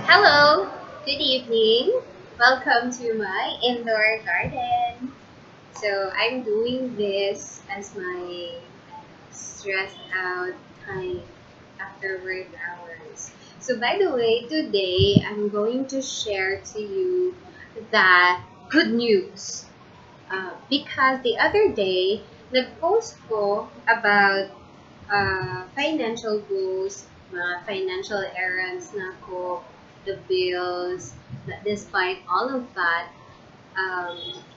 Hello, good evening. Welcome to my indoor garden. So I'm doing this as my stressed out time after work hours. So by the way, today I'm going to share to you that good news. Because the other day, nag-post ko about financial goals, mga financial errands na ko, the bills, that despite all of that,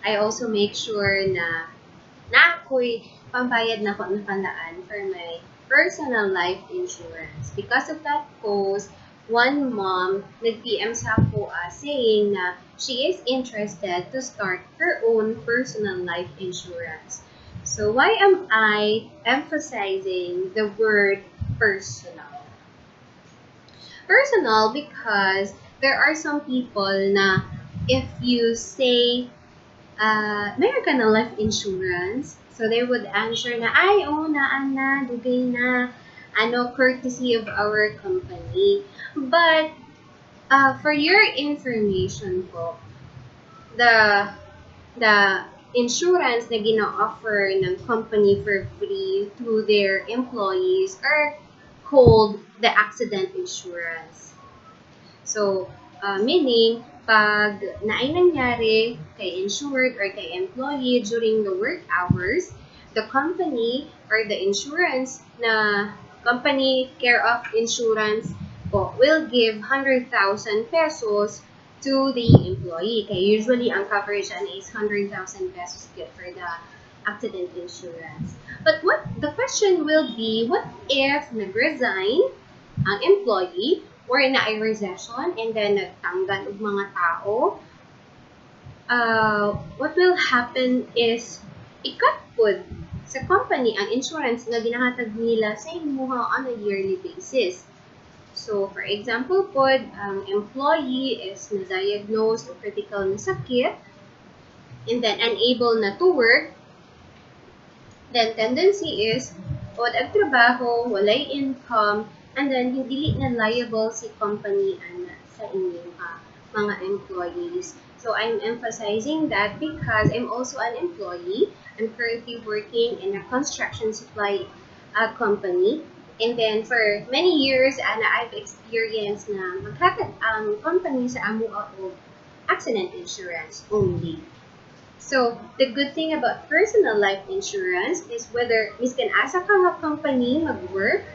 I also make sure na ako'y pambayad na ko ng tandaan for my personal life insurance. Because of that post, one mom nag-PM sa ako saying na she is interested to start her own personal life insurance. So why am I emphasizing the word personal? Personal because there are some people na if you say meron ka na life insurance? So they would answer na, ay, oo, naan na, dugay na, courtesy of our company. But, for your information po, the, the insurance na gina-offer ng company for free to their employees are called the accident insurance. So, meaning, pag naay nangyari kay insured or kay employee during the work hours, the company or the insurance na company care of insurance po will give 100,000 pesos to the employee. Kaya usually, ang coverage is 100,000 pesos for the accident insurance. But what the question will be, what if nag-resign ang employee or na ay recession and then nagtanggal og mga tao, what will happen is ikat pod sa company ang insurance nga ginahatag nila sa imuha on a yearly basis. So, for example pod, ang employee is na-diagnose o critical na sakit and then unable na to work, then tendency is wala ang trabaho, walay income, and then hindi na liable si company sa inyong mga employees. So I'm emphasizing that because I'm also an employee. I'm currently working in a construction supply company. And then for many years, I've experienced na maghatag ang company sa amo og accident insurance only. So, the good thing about personal life insurance is whether miskan asa ka nga company mag-work,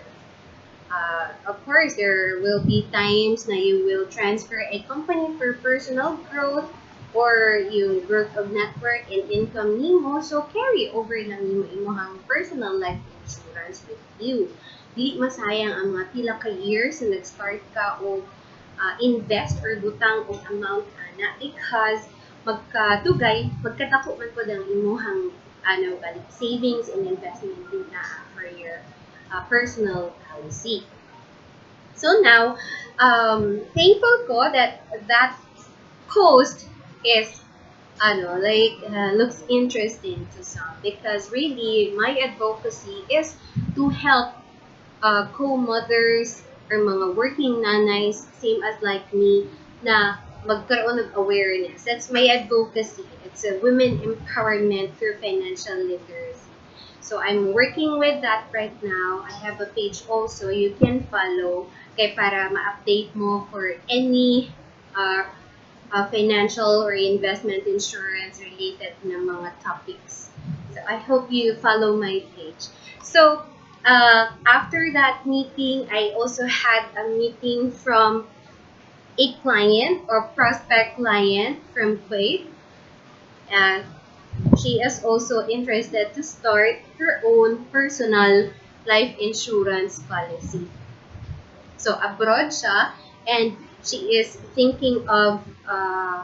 of course, there will be times na you will transfer a company for personal growth or yung growth of network and income nimo. So, carry over na nimo imuhang personal life insurance with you. Dili masayang ang mga pila ka years na nag-start ka o invest or butang og amount because magkadako man po ang imuhang savings and investment din na for your personal policy. So now, thankful ko that that post is looks interesting to some because really my advocacy is to help co-mothers or mga working nanays, same as like me, na magkaroon ng awareness. That's my advocacy. It's a women empowerment through financial literacy. So I'm working with that right now. I have a page also you can follow kay para ma-update mo for any financial or investment insurance related na mga topics. So I hope you follow my page. So after that meeting, I also had a meeting from a client or prospect client from Kuwait. And she is also interested to start her own personal life insurance policy. So abroad siya and she is thinking of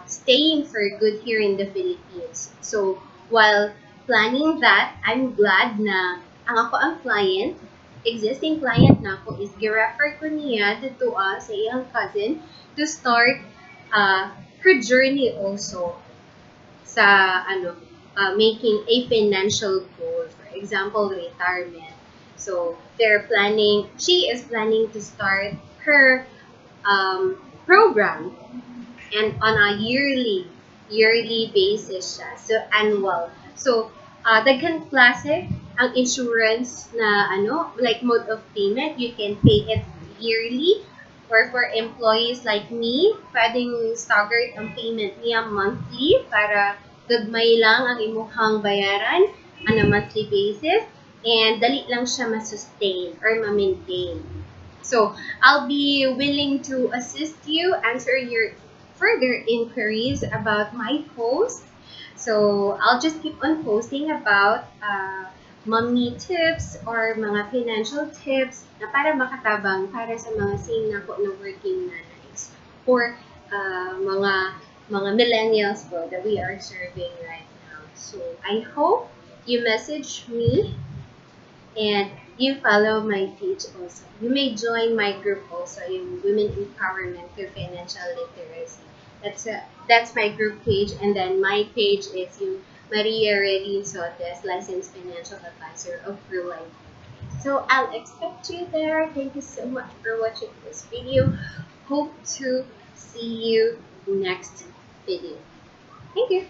staying for good here in the Philippines. So while planning that, I'm glad na ang client, existing client na ako is gi-refer ko niya dito sa iyang cousin to start her journey also sa making a financial goal. For example, retirement. So she is planning to start her program, and on a yearly basis siya. So, annual. So, daghan klase ang insurance na like mode of payment. You can pay it yearly, or for employees like me, pwedeng staggered ang payment niya monthly para gagmay lang ang imuhang bayaran on a monthly basis, and dali lang siya ma-sustain or ma-maintain. So, I'll be willing to assist you, answer your further inquiries about my post. So, I'll just keep on posting about mommy tips or mga financial tips na para makatabang para sa mga same na po na working nanays or mga millennials po that we are serving right now. So, I hope you message me and you follow my page also. You may join my group also, yung Women Empowerment through Financial Literacy. That's my group page, and then my page is yung Maria Reddy Sotes, Licensed Financial Advisor of True Life. So I'll expect you there. Thank you so much for watching this video. Hope to see you next video. Thank you.